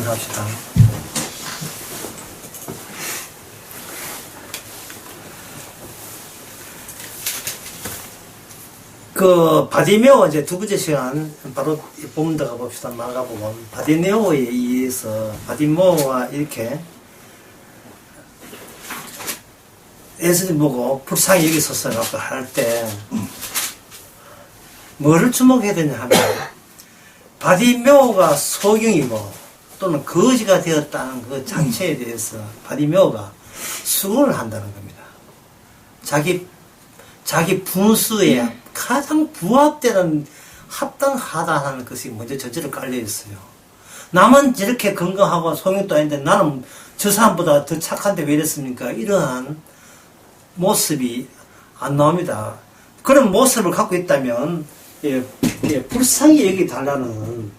합시다. 그 바디메오 이제 두 번째 시간 바로 본문 들어가 봅시다. 마가복음 바디메오에 의해서 바디메오와 이렇게 예수님 보고 불쌍히 여기서서 할 때 뭐를 주목해야 되냐 하면 바디메오가 소경이고 또는 거지가 되었다는 그 자체에 대해서 바디메오가 수긍을 한다는 겁니다. 자기 분수에 가장 부합되는 합당하다는 것이 먼저 저절로 깔려 있어요. 남은 저렇게 건강하고 소경도 아닌데 나는 저 사람보다 더 착한데 왜 이랬습니까? 이러한 모습이 안 나옵니다. 그런 모습을 갖고 있다면 불쌍히 여기달라는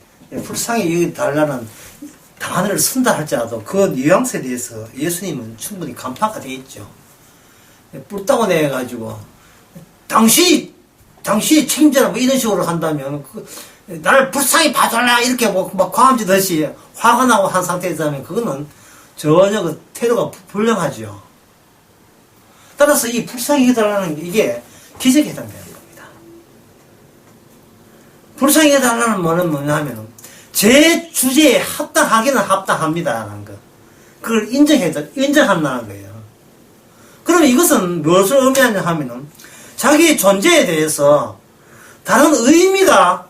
단어를 쓴다 할지라도 그 뉘앙스에 대해서 예수님은 충분히 간파가 되어 있죠. 뿔따고 내가지고 당신이 책임져라 뭐 이런 식으로 한다면 나를 불쌍히 봐달라 이렇게 막 과음지듯이 화가 나고 한 상태에서 하면 그거는 전혀 그 태도가 불량하죠. 따라서 이 불쌍히 해달라는 게 이게 기적에 해당되는 겁니다. 불쌍히 해달라는 말은 뭐냐 하면 제 주제에 합당하기는 합당합니다라는 거. 그걸 인정한다는 거예요. 그러면 이것은 무엇을 의미하냐 하면은 자기의 존재에 대해서 다른 의미가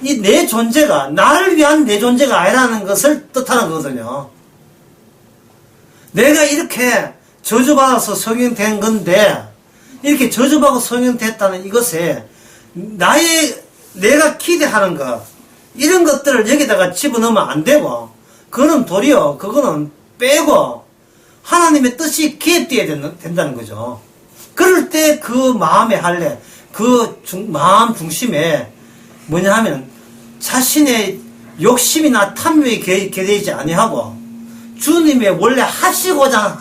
이 내 존재가 나를 위한 내 존재가 아니라는 것을 뜻하는 거거든요. 내가 이렇게 저주받아서 성형된 건데 이렇게 저주받고 성형됐다는 이것에 내가 기대하는 것 이런 것들을 여기다가 집어넣으면 안 되고 그거는 도리어 그거는 빼고 하나님의 뜻이 개입되어야 된다는 거죠. 그럴 때 그 마음에 마음 중심에 뭐냐 하면 자신의 욕심이나 탐욕이 개되지 아니하고 주님의 원래 하시고자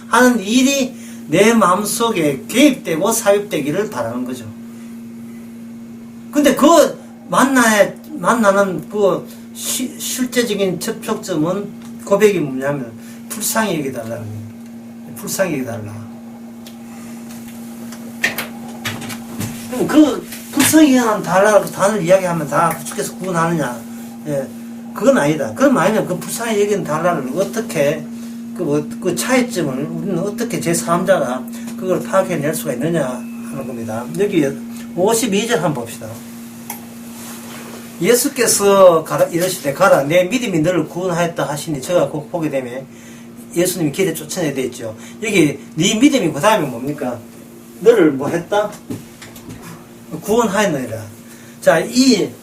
하는 일이 내 마음속에 개입되고 삽입되기를 바라는 거죠. 근데 그 만나는 그 실제적인 접촉점은 고백이 뭐냐면 불쌍히 여기달라는 거예요. 불쌍히 여기달라. 그 불쌍히 달라고 단어를 이야기하면 다 주께서 구원하느냐? 예, 그건 아니다. 그건 아니면 그 불쌍히 여기는 달라를 어떻게 그 차이점을 우리는 어떻게 제3자가 그걸 파악해낼 수가 있느냐 하는 겁니다. 여기 52절 한번 봅시다. 예수께서 이러시되 가라 내 믿음이 너를 구원하였다 하시니 저가 곧 보게 되면 예수님이 길에 쫓아내야 되겠죠. 여기 네 믿음이 그 다음에 뭡니까? 너를 뭐 했다? 구원하였느니라. 자, 네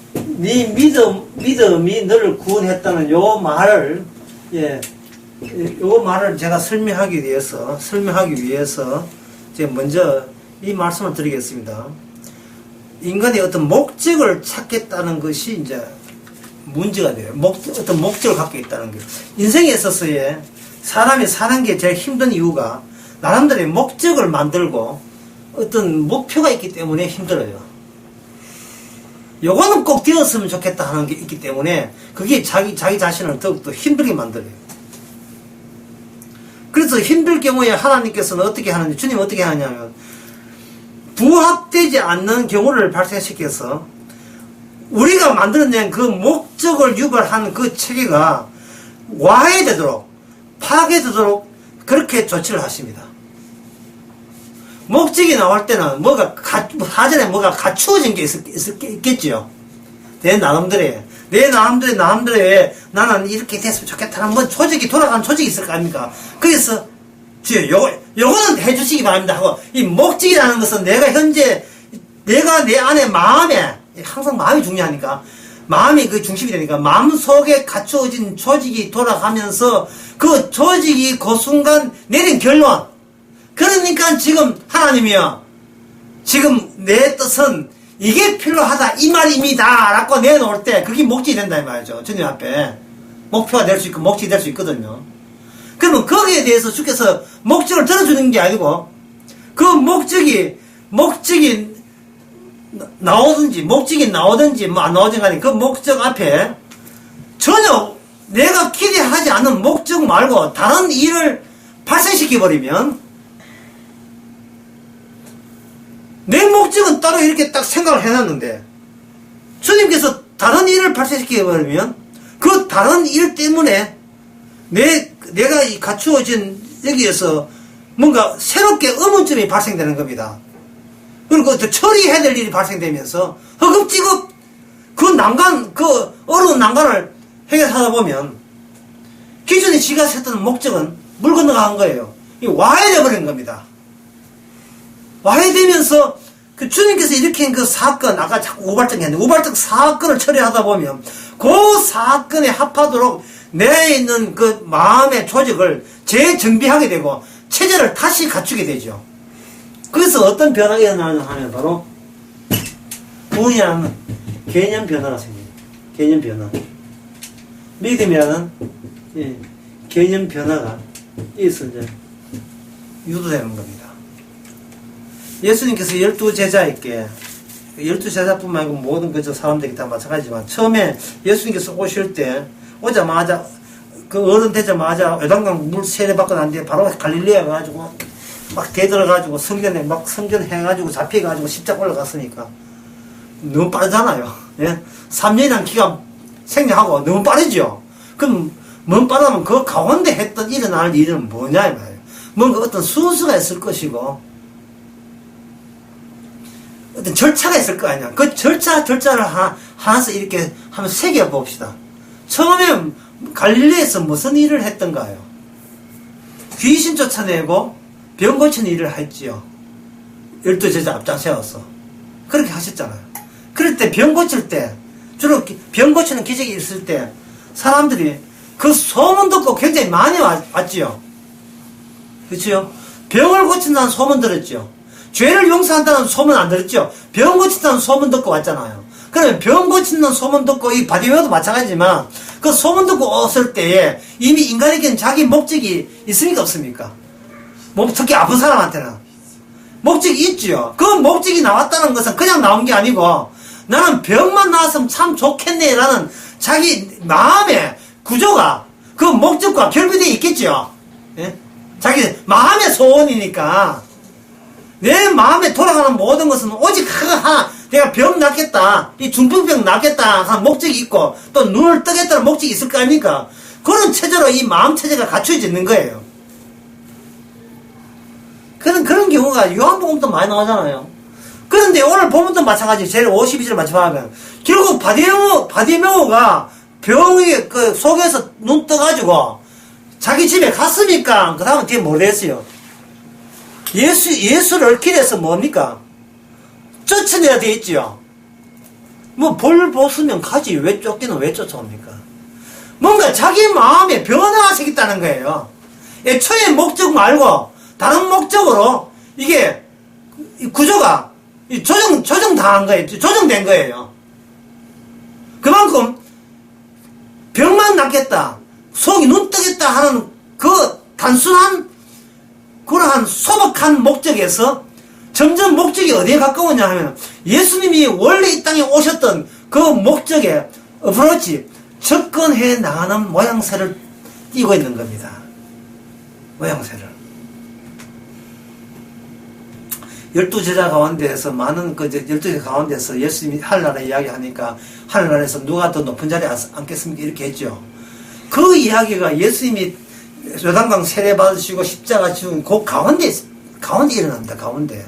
믿음이 너를 구원했다는 요 말을 제가 설명하기 위해서 제가 먼저 이 말씀을 드리겠습니다. 인간이 어떤 목적을 찾겠다는 것이 이제 문제가 돼요. 어떤 목적을 갖고 있다는 거예요. 인생에 있어서의 사람이 사는 게 제일 힘든 이유가 나름대로의 목적을 만들고 어떤 목표가 있기 때문에 힘들어요. 요거는 꼭 되었으면 좋겠다 하는 게 있기 때문에 그게 자기 자신을 더욱더 힘들게 만들어요. 그래서 힘들 경우에 하나님께서는 어떻게 하느냐, 주님은 어떻게 하느냐면 부합되지 않는 경우를 발생시켜서 우리가 만들어낸 그 목적을 유발한 그 체계가 와해되도록 파괴되도록 그렇게 조치를 하십니다. 목적이 나올 때는 사전에 뭐가 갖추어진 게 있겠지요. 내 나름대로의 나는 이렇게 됐으면 좋겠다는 뭐 돌아가는 조직이 있을 거 아닙니까? 그래서 요거는 해주시기 바랍니다 하고 이 목적이라는 것은 내가 내 안에 마음에 항상 마음이 중요하니까 마음이 그 중심이 되니까 마음 속에 갖추어진 조직이 돌아가면서 그 조직이 그 순간 내린 결론. 그러니까 지금 하나님이요. 지금 내 뜻은 이게 필요하다 이 말입니다 라고 내놓을 때 그게 목적이 된다 이 말이죠. 주님 앞에 목표가 될 수 있고 목적이 될 수 있거든요. 그러면 거기에 대해서 주께서 목적을 들어주는 게 아니고 그 목적이 나오든지 뭐 안 나오든지 간에 그 목적 앞에 전혀 내가 기대하지 않은 목적 말고 다른 일을 발생시켜버리면 내 목적은 따로 이렇게 딱 생각을 해놨는데 주님께서 다른 일을 발생시켜버리면 그 다른 일 때문에 내가 이 갖추어진 여기에서 뭔가 새롭게 의문점이 발생되는 겁니다. 그리고 또 처리해야 될 일이 발생되면서 허겁지겁 그 어려운 난관을 해결하다 보면 기존에 지가 세웠던 목적은 물 건너간 거예요. 와해되어버린 겁니다. 와해되면서 그 주님께서 일으킨 그 사건, 아까 자꾸 우발적 했는데 우발적 사건을 처리하다 보면 그 사건에 합하도록 내에 있는 그 마음의 조직을 재정비하게 되고 체제를 다시 갖추게 되죠. 그래서 어떤 변화가 일어나냐 하면 바로 구원이라는 개념 변화가 생깁니다. 개념 변화. 믿음이라는 개념 변화가 있어서 이제 유도되는 겁니다. 예수님께서 12제자에게 12제자뿐만 아니고 모든 그 사람들이 다 마찬가지지만 처음에 예수님께서 오실 때 오자마자 그 어른 되자마자 요단강 물 세례받고 난 뒤에 바로 갈릴리에 가가지고 막 대들어가지고 성전에 막 성전해가지고 잡혀가지고 십자가 올라갔으니까 너무 빠르잖아요. 예? 3년이라는 기간 생략하고 너무 빠르죠. 그럼 너무 빠르면 그 가운데 했던 일어날 일은 뭐냐 이 말이에요. 뭔가 어떤 순서가 있을 것이고 어떤 절차가 있을 거 아니야. 그 절차를 하나씩 이렇게 한번 새겨봅시다. 처음에 갈릴리에서 무슨 일을 했던가요? 귀신 쫓아내고 병 고치는 일을 했지요. 12제자 앞장 세워서 그렇게 하셨잖아요. 그럴 때 병 고칠 때 주로 병 고치는 기적이 있을 때 사람들이 그 소문 듣고 굉장히 많이 왔지요. 그렇죠? 병을 고친다는 소문 들었죠. 죄를 용서한다는 소문 안 들었죠. 병 고친다는 소문 듣고 왔잖아요. 그러면 병 고친다는 소문 듣고 이 바디메오도 마찬가지지만 그 소문 듣고 왔을 때에 이미 인간에게는 자기 목적이 있습니까 없습니까? 특히 아픈 사람한테는 목적이 있죠. 그 목적이 나왔다는 것은 그냥 나온 게 아니고 나는 병만 나왔으면 참 좋겠네 라는 자기 마음의 구조가 그 목적과 결부되어 있겠죠. 예? 자기 마음의 소원이니까 내 마음에 돌아가는 모든 것은 오직 하나 내가 병 낫겠다 이 중풍병 낫겠다 하는 목적이 있고 또 눈을 뜨겠다는 목적이 있을 거 아닙니까? 그런 체제로 이 마음 체제가 갖춰져 있는 거예요. 그런 경우가 요한복음도 많이 나오잖아요. 그런데 오늘 본문도 마찬가지 제일 52절 마찬가지면 결국 바디메오가 병이 그 속에서 눈 떠가지고 자기 집에 갔습니까? 그 다음은 뒤에 뭐 됐어요? 예수를 기대해서 뭡니까? 쫓아내야 돼 있지요. 뭐 볼 보수면 가지 왜 쫓기는 왜 쫓아옵니까? 뭔가 자기 마음에 변화가 생겼다는 거예요. 애초에 목적 말고 다른 목적으로 이게 구조가 조정당한 거예요. 조정된 거예요. 그만큼 병만 낫겠다, 속이 눈 뜨겠다 하는 그 단순한 그러한 소박한 목적에서 점점 목적이 어디에 가까우냐 하면 예수님이 원래 이 땅에 오셨던 그 목적에 어프로치 접근해 나가는 모양새를 띄고 있는 겁니다. 모양새를. 12제자 가운데에서 많은 12제자 가운데서 예수님이 하늘나라 이야기하니까 하늘나라에서 누가 더 높은 자리에 앉겠습니까? 이렇게 했죠. 그 이야기가 예수님이 요단강 세례 받으시고 십자가 지은 그 가운데 일어납니다. 가운데.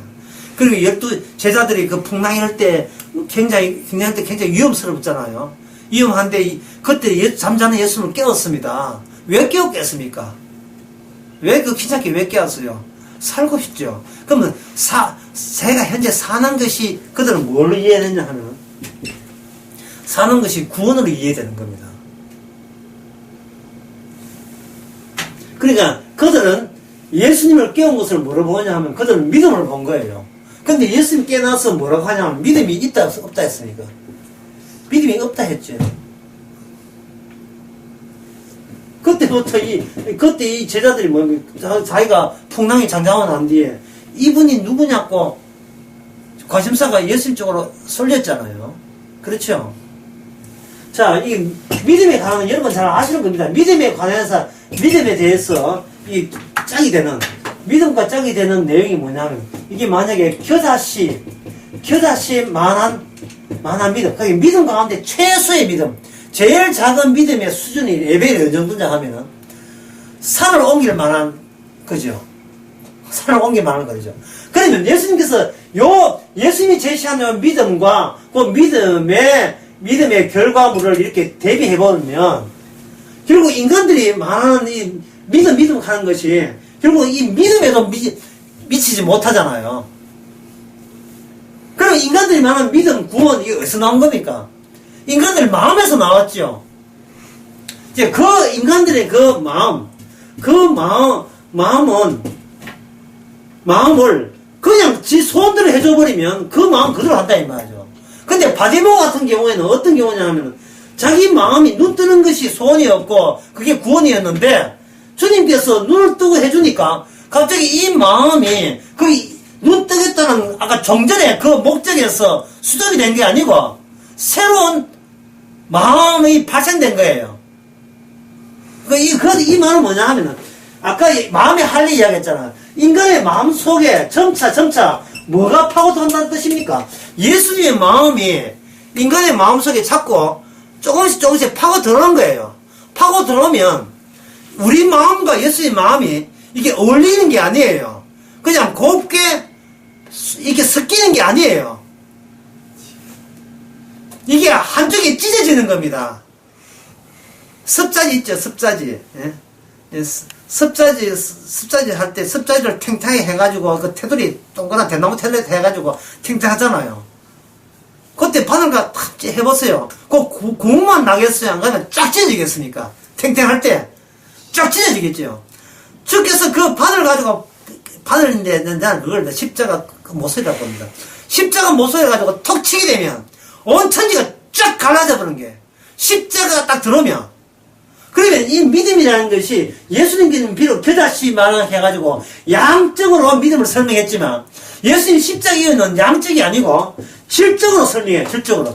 그리고 12제자들이 그 풍랑일 때 굉장히 위험스럽잖아요. 위험한데 그때 잠자는 예수님을 깨웠습니다. 왜 깨웠겠습니까? 왜 그 귀찮게 왜 깨웠어요? 살고 싶죠. 그러면 제가 현재 사는 것이 그들은 뭘로 이해했느냐 하면 사는 것이 구원으로 이해되는 겁니다. 그러니까 그들은 예수님을 깨운 것을 뭐라고 보냐 하면 그들은 믿음을 본 거예요. 근데 예수님 깨어나서 뭐라고 하냐면 믿음이 있다 없다 했으니까 믿음이 없다 했죠. 그때부터 그때 이 제자들이 자기가 풍랑이 잠잠하고 난 뒤에 이분이 누구냐고 관심사가 예수님 쪽으로 쏠렸잖아요. 그렇죠? 자, 이 믿음에 관한 여러분 잘 아시는 겁니다. 믿음에 관해서, 믿음에 대해서 이 짝이 되는, 믿음과 짝이 되는 내용이 뭐냐면, 이게 만약에 겨자씨 만한 믿음. 그게 믿음 가운데 최소의 믿음. 제일 작은 믿음의 수준이 레벨이 어느 정도냐 하면은, 산을 옮길 만한, 그죠? 산을 옮길 만한 거죠. 그러면 예수님께서 예수님이 제시하는 믿음과 그 믿음의 결과물을 이렇게 대비해보면, 결국 인간들이 말하는 이 믿음 하는 것이, 결국 이 믿음에도 미치지 못하잖아요. 그럼 인간들이 말하는 믿음, 구원, 이게 어디서 나온 겁니까? 인간들 마음에서 나왔죠. 이제 그 인간들의 마음을 그냥 지 소원대로 해줘버리면 그 마음 그대로 한다 이 말이죠. 근데 바디모 같은 경우에는 어떤 경우냐 하면 자기 마음이 눈 뜨는 것이 소원이었고 그게 구원이었는데 주님께서 눈을 뜨고 해주니까 갑자기 이 마음이 눈 뜨겠다는 아까 종전의 그 목적에서 수정이 된 게 아니고 새로운 마음이 발생된 거예요. 이 말은 뭐냐 하면은 아까 마음의 할례 이야기 했잖아. 인간의 마음 속에 점차 뭐가 파고든다는 뜻입니까? 예수님의 마음이 인간의 마음 속에 자꾸 조금씩 파고 들어오는 거예요. 파고 들어오면 우리 마음과 예수님의 마음이 이게 어울리는 게 아니에요. 그냥 곱게 이렇게 섞이는 게 아니에요. 이게 한쪽이 찢어지는 겁니다. 습자지 있죠, 습자지. 예? 습자지 할 때 습자지를 탱탱하게 해가지고 그 테두리 동그란 대나무 테두리 해가지고 탱탱하잖아요. 그때 바늘과 탁 해보세요. 그 구멍만 나겠어요? 안 가면 쫙 찢어지겠습니까? 탱탱할 때 쫙 찢어지겠죠. 주께서 그 바늘 가지고 바늘인데 난 그걸 십자가 모서리라고 봅니다. 십자가 모서리 가지고 톡 치게 되면 온 천지가 쫙 갈라져 버리는 게 십자가가 딱 들어오면 그러면 이 믿음이라는 것이 예수님께는 비록 겨자씨 말을 해가지고 양적으로 믿음을 설명했지만 예수님 십자가 이유는 양적이 아니고 질적으로 설명해요. 질적으로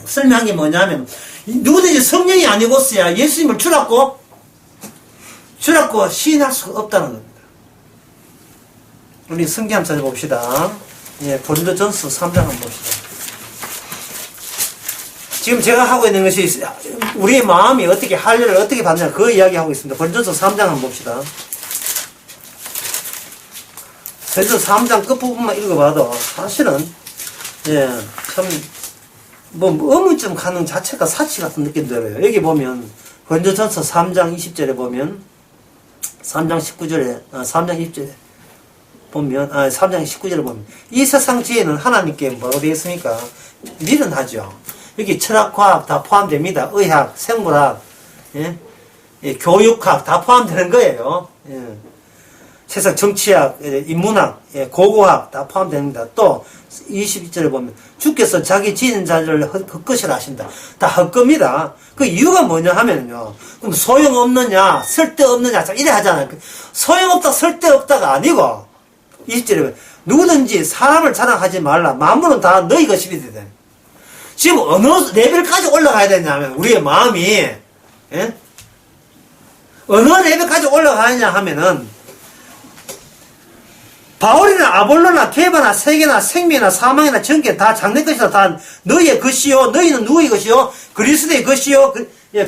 설명한 게 뭐냐면 누구든지 성령이 아니고서야 예수님을 주라고 시인할 수가 없다는 겁니다. 우리 성경 한번 찾아봅시다. 예, 고린도전서 3장 한번 봅시다. 지금 제가 하고 있는 것이 우리의 마음이 어떻게 할례를 어떻게 받느냐 그 이야기하고 있습니다. 고린도전서 3장 한번 봅시다. 고린도전서 3장 끝부분만 읽어봐도 사실은 참 의문점 가는 자체가 사치 같은 느낌 들어요. 여기 보면 고린도전서 3장 20절에 보면 3장 19절에 3장 20절에 보면 3장 19절에 보면 이 세상 지혜는 하나님께 뭐로 되어 있습니까? 미련하죠. 여기 철학과학 다 포함됩니다. 의학, 생물학, 교육학 다 포함되는 거예요. 세상 정치학, 인문학, 고고학 다 포함됩니다. 또 22절에 보면 주께서 자기 지은 자를 헛것이라 하신다. 다 헛겁니다. 그 이유가 뭐냐 하면요. 그럼 소용없느냐, 쓸데없느냐, 이래 하잖아요. 소용없다, 쓸데없다가 아니고 20절에 보면 누구든지 사람을 자랑하지 말라. 만물은 다 너희 것이니 되다. 지금 어느 레벨까지 올라가야 되냐면 우리의 마음이 어느 레벨까지 올라가느냐 하면은 바울이나 아볼로나 게바나 세계나 생명이나 사망이나 전개 다 장래 것이다. 다 너희의 것이요. 너희는 누구의 것이요? 그리스도의 것이요.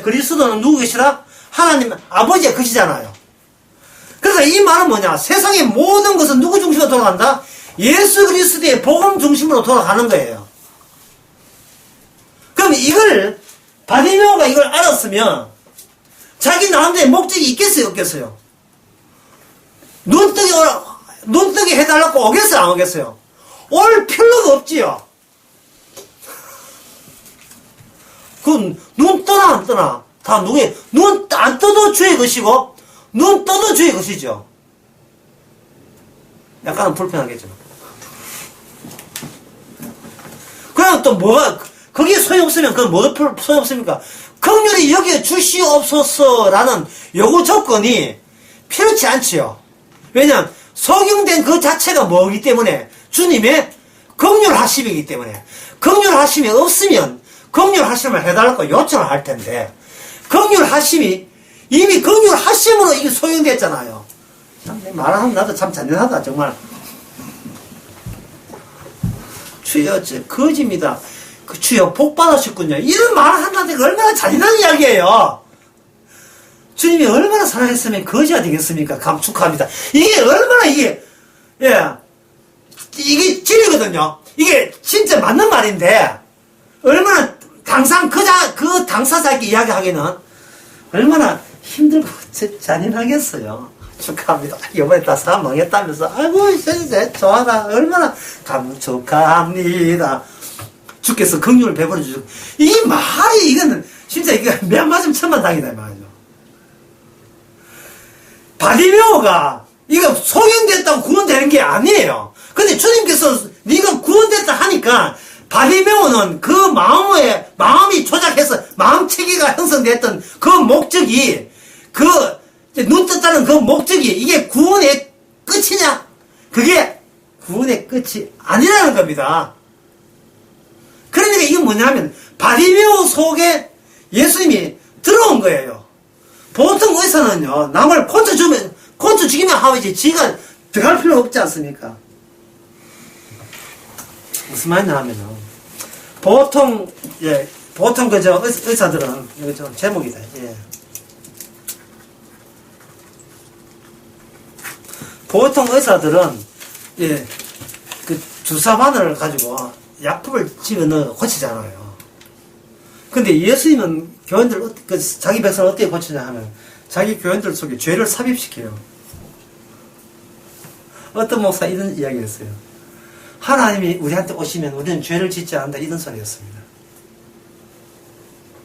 그리스도는 누구의 것이라? 하나님 아버지의 것이잖아요. 그래서 이 말은 뭐냐? 세상의 모든 것은 누구 중심으로 돌아간다? 예수 그리스도의 복음 중심으로 돌아가는 거예요. 그럼 이걸 바디메오가 이걸 알았으면 자기 나름대로의 목적이 있겠어요, 없겠어요? 눈뜨게 해달라고 오겠어요, 안 오겠어요? 올 필요가 없지요. 눈 떠나 안 떠나 다 누구의 눈 안 떠도 주의 것이고 눈 떠도 주의 것이죠. 약간은 불편하겠지만 그럼 또 뭐가 거기에 소용없으면 그건 뭐가 소용없습니까? 긍휼히 여기에 주시옵소서라는 요구 조건이 필요치 않지요. 왜냐하면 소경된 그 자체가 뭐기 때문에 주님의 긍휼하심이기 때문에 긍휼하심이 없으면 긍휼하심을 해달라고 요청을 할 텐데, 긍휼하심이 이미 긍휼하심으로 이게 소용됐잖아요. 참, 말하면 나도 참 잔인하다, 정말. 주여, 거짓입니다. 주여, 복 받으셨군요. 이런 말을 한다는 얼마나 잔인한 이야기예요. 주님이 얼마나 사랑했으면 거지가 되겠습니까? 감축합니다. 이게 얼마나 이게 진리거든요. 이게 진짜 맞는 말인데, 얼마나 그 당사자에게 이야기하기는 얼마나 힘들고 잔인하겠어요. 축하합니다. 이번에 다 사람 망했다면서, 아이고, 진짜 좋아라. 얼마나 감축합니다. 주께서 긍휼을 베풀어 주시고, 이 말이, 이거는 진짜 이거 몇 맞으면 천만 당이다, 말이죠. 바디메오가 이거 소경됐다고 구원되는 게 아니에요. 근데 주님께서 네가 구원됐다 하니까 바디메오는 그 마음이 조작해서 마음체계가 형성됐던 그 목적이, 눈 떴다는 그 목적이 이게 구원의 끝이냐? 그게 구원의 끝이 아니라는 겁니다. 그러니까 이게 뭐냐면 바디메오 속에 예수님이 들어온 거예요. 보통 의사는요, 남을 콘트 죽이면 하지, 지가 들어갈 필요 없지 않습니까? 무슨 말이냐 하면은, 보통 의사들은, 이거 좀 제목이다, 보통 의사들은, 그 주사바늘을 가지고 약품을 집어넣어 고치잖아요. 근데 예수님은 교인들, 자기 백성을 어떻게 고치냐 하면, 자기 교인들 속에 죄를 삽입시켜요. 어떤 목사 이런 이야기를 했어요. 하나님이 우리한테 오시면 우리는 죄를 짓지 않는다, 이런 소리였습니다.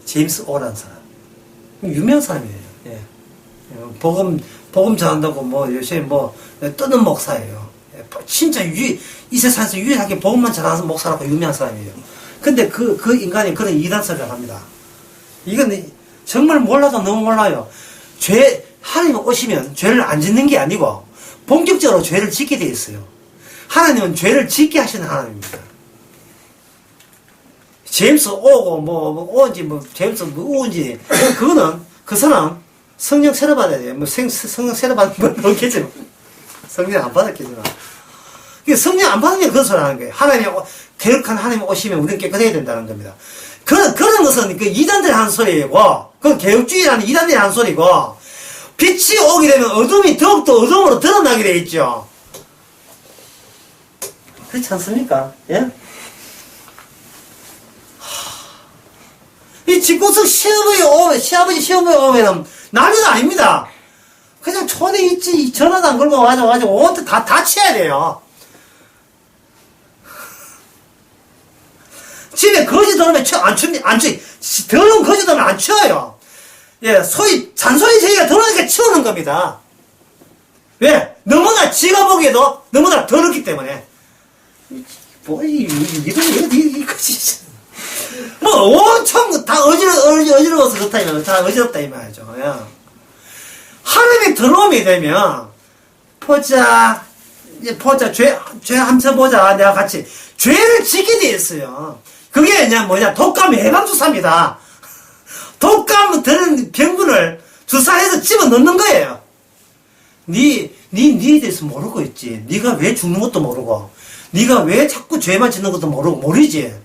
제임스 오라는 사람. 유명한 사람이에요. 예. 복음 전한다고 요새 뜨는 목사예요. 진짜 이 세상에서 유일하게 복음만 전하는 목사라고 유명한 사람이에요. 근데 그 인간이 그런 이단설을 합니다. 이건 정말 몰라도 너무 몰라요. 하나님 오시면 죄를 안 짓는 게 아니고, 본격적으로 죄를 짓게 돼 있어요. 하나님은 죄를 짓게 하시는 하나님입니다. 제임스 오인지, 제임스 우인지, 그 사람, 성령 세례 받아야 돼요. 성령 세례 받는 건 모르겠지만, 성령 안 받았겠지만. 성령 안 받으면 그런 소리 하는 거예요. 개혁한 하나님 오시면 우리는 깨끗해야 된다는 겁니다. 그런 것은 이단들이 하는 소리이고, 그건 개혁주의라는 이단들이 하는 소리고, 빛이 오게 되면 어둠이 더욱더 어둠으로 드러나게 돼 있죠. 그렇지 않습니까? 예? 이 집구석 시아버지 시어머니 오면 난리도 아닙니다. 그냥 촌에 있지, 전화도 안 걸고 와가지고 온통 다 치워야 돼요. 집에 거지 들어오면 더러운 거지 들어오면 안 치워요. 예, 소위 잔소리 제기가 들어오니까 치우는 겁니다. 왜? 너무나 지가 보기에도 너무나 더럽기 때문에. 엄청 다 어지러워서 그렇다 이말이죠. 다 어지럽다 이 말이죠. 예. 하나님이 들어오게 되면, 죄 한쳐 보자. 내가 같이 죄를 짓게 돼 있어요. 그게 독감 예방주사입니다. 독감 드는 병균을 주사해서 집어넣는 거예요. 니에 대해서 모르고 있지. 니가 왜 죽는 것도 모르고, 니가 왜 자꾸 죄만 짓는 것도 모르지.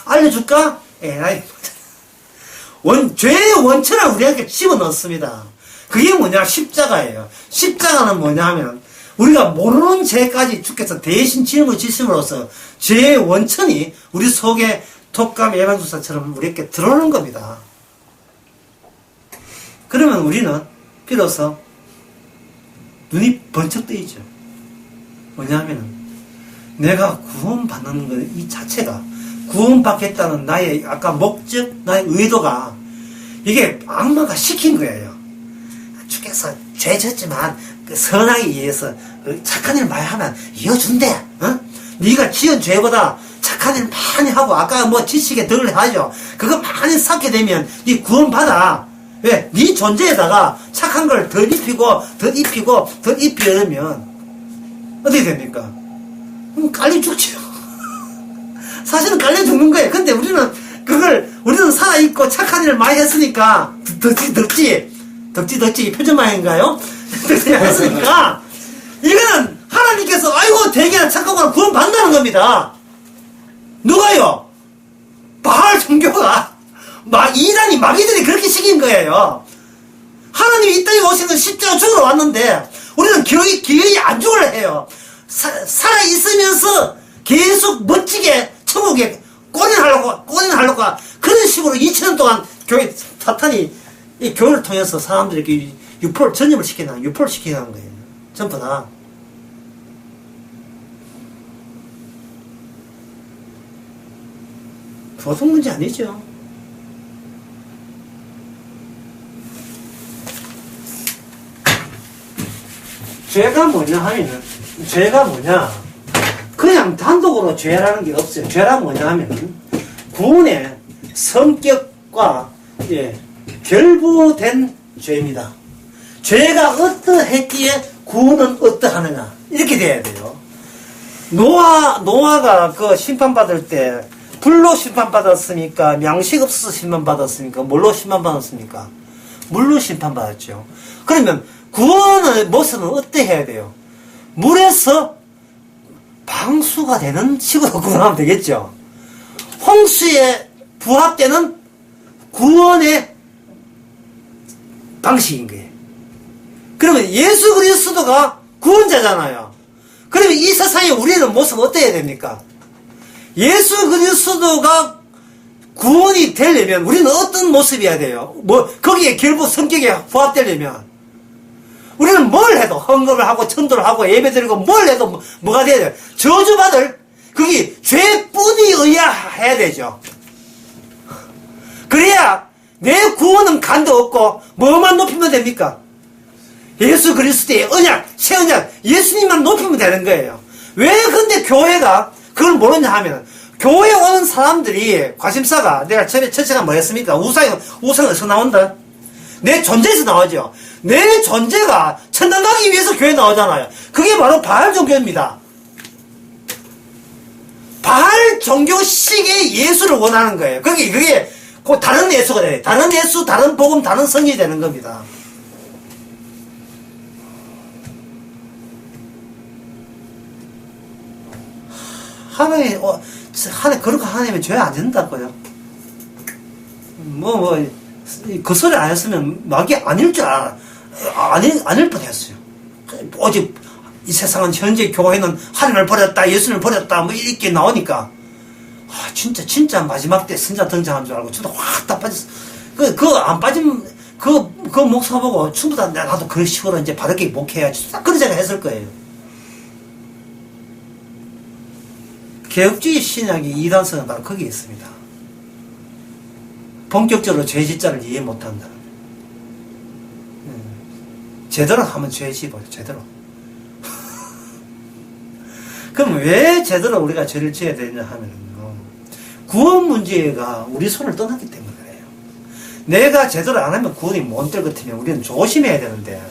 알려줄까? 에라이. 죄의 원천을 우리에게 집어넣습니다. 그게 십자가예요. 십자가는 하면, 우리가 모르는 죄까지 주께서 대신 짐을 지심으로써 죄의 원천이 우리 속에 독감 예방주사처럼 우리에게 들어오는 겁니다. 그러면 우리는 비로소 눈이 번쩍 뜨이죠. 내가 구원받는 것 이 자체가, 구원받겠다는 나의 아까 목적, 나의 의도가, 이게 악마가 시킨 거예요. 주께서 죄 졌지만 선하게 이해해서 착한 일 많이 하면 이어준대. 네가 지은 죄보다 착한 일 많이 하고, 아까 지식에 덜 하죠. 그거 많이 쌓게 되면 네 구원받아. 왜? 네 존재에다가 착한 걸 더 입히고 이러면 어떻게 됩니까? 깔려 죽죠. 사실은 깔려 죽는 거예요. 근데 우리는 그걸 우리는 살아있고 착한 일을 많이 했으니까 덕지 표준말인가요? 했으니까 이거는 하나님께서 아이고 대개나 착하거나 구원 받는다는 겁니다. 누가요? 바알 종교가 이단이 마귀들이 그렇게 시킨 거예요. 하나님이 이 땅에 오신 건 십자가 죽으러 왔는데 우리는 기어이 안 죽으려 해요. 살아있으면서 계속 멋지게 천국에 꼬린하려고 그런 식으로 2000년 동안 사탄이 이 교회를 통해서 사람들에게 전염을 시키는 거예요. 전부 다. 보통 문제 아니죠. 죄가 뭐냐 그냥 단독으로 죄라는 게 없어요. 죄란 뭐냐 하면 구원의 성격과 결부된 죄입니다. 죄가 어떠했기에 구원은 어떠하느냐 이렇게 돼야 돼요. 노아가 그 심판받을 때 불로 심판받았습니까? 양식 없어서 심판받았습니까? 뭘로 심판받았습니까? 물로 심판받았죠. 그러면 구원의 모습은 어떠해야 돼요? 물에서 방수가 되는 식으로 구원하면 되겠죠. 홍수에 부합되는 구원의 방식인 거예요. 그러면 예수 그리스도가 구원자잖아요. 그러면 이 세상에 우리는 모습은 어떠해야 됩니까? 예수 그리스도가 구원이 되려면 우리는 어떤 모습이어야 돼요? 거기에 결부 성격에 부합되려면 우리는 뭘 해도 헌금을 하고 천도를 하고 예배드리고 뭘 해도 뭐가 돼야 돼요? 저주받을 그게 죄뿐이 의해야 되죠. 그래야 내 구원은 간도 없고 뭐만 높이면 됩니까? 예수 그리스도의 언약, 새 언약, 예수님만 높이면 되는 거예요. 왜 근데 교회가 그걸 모르냐 하면 교회에 오는 사람들이 관심사가 내가 첫 시간 뭐 했습니까? 우상에서 나온다. 내 존재에서 나오죠. 내 존재가 천당 가기 위해서 교회 나오잖아요. 그게 바로 바알 종교입니다. 바알 종교식의 예수를 원하는 거예요. 그게 곧 다른 예수가 돼요. 다른 예수, 다른 복음, 다른 성이 되는 겁니다. 하나님, 그렇게 하나님은 죄 안 된다고요. 그 소리 안 했으면 마귀 아닐 뻔 했어요. 오직 이 세상은 현재 교회는 하나님을 버렸다, 예수님을 버렸다, 이렇게 나오니까, 진짜 마지막 때 선자 등장한 줄 알고, 저도 확 다 빠졌어. 안 빠진, 그 목사 보고, 충분히 나도 그런 식으로 이제 바르게 목해야지. 딱 그런 생각 했을 거예요. 개혁주의 신학의 이단성은 바로 거기에 있습니다. 본격적으로 죄짓자를 이해 못한다. 제대로 하면 죄 짓어요. 제대로. 그럼 왜 제대로 우리가 죄를 지어야 되냐 하면요, 구원 문제가 우리 손을 떠났기 때문에 그래요. 내가 제대로 안 하면 구원이 못 될 것 같으면 우리는 조심해야 되는데,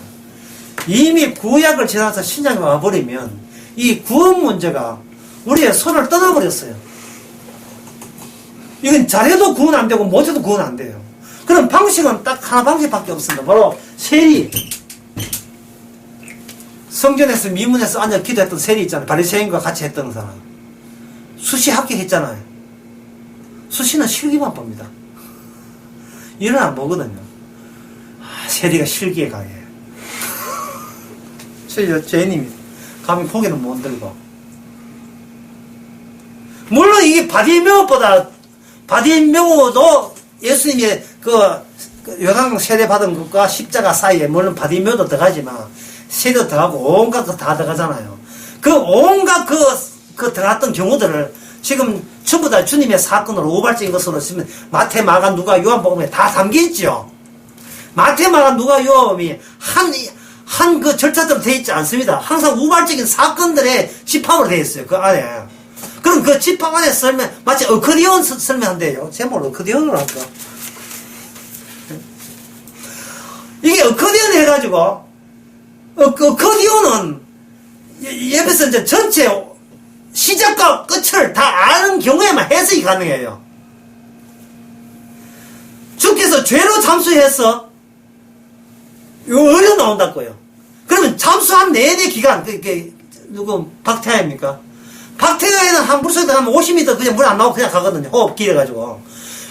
이미 구약을 지나서 신약이 와버리면 이 구원 문제가 우리의 손을 떠나버렸어요. 이건 잘해도 구원 안 되고 못해도 구원 안 돼요. 그럼 방식은 딱 하나 방식밖에 없습니다. 바로 세리. 성전에서 미문에서 앉아 기도했던 세리 있잖아요. 바리새인과 같이 했던 사람. 수시 합격했잖아요. 수시는 실기만 봅니다. 일은 안 보거든요. 세리가 실기에 강해요. 죄인님이 감히 고개는 못 들고. 물론 이게 바디묘도 예수님이 요단강 세례 받은 것과 십자가 사이에 물론 바디묘도 들어가지만 세례도 들어가고 온갖 거 다 들어가잖아요. 그 온갖 들어갔던 경우들을 지금 전부 다 주님의 사건으로 우발적인 것으로 쓰면 마태, 마가, 누가, 요한복음에 다 담겨있죠. 마태, 마가, 누가, 요한복음이 한 그 절차대로 되어 있지 않습니다. 항상 우발적인 사건들의 집합으로 되어 있어요. 그 안에. 그럼 그 집합 안에 마치 어커디언 설명한대요. 제목을 어커디언으로 할까? 이게 어커디언 해가지고, 어커디언은 옆에서 이제 전체 시작과 끝을 다 아는 경우에만 해석이 가능해요. 주께서 죄로 잠수해서 요 어려 나온다고요. 그러면 잠수한 내내 기간, 누구, 박태하입니까? 박태하에는 한 물속에 가면 50m 그냥 물 안 나오고 그냥 가거든요. 호흡 길어가지고.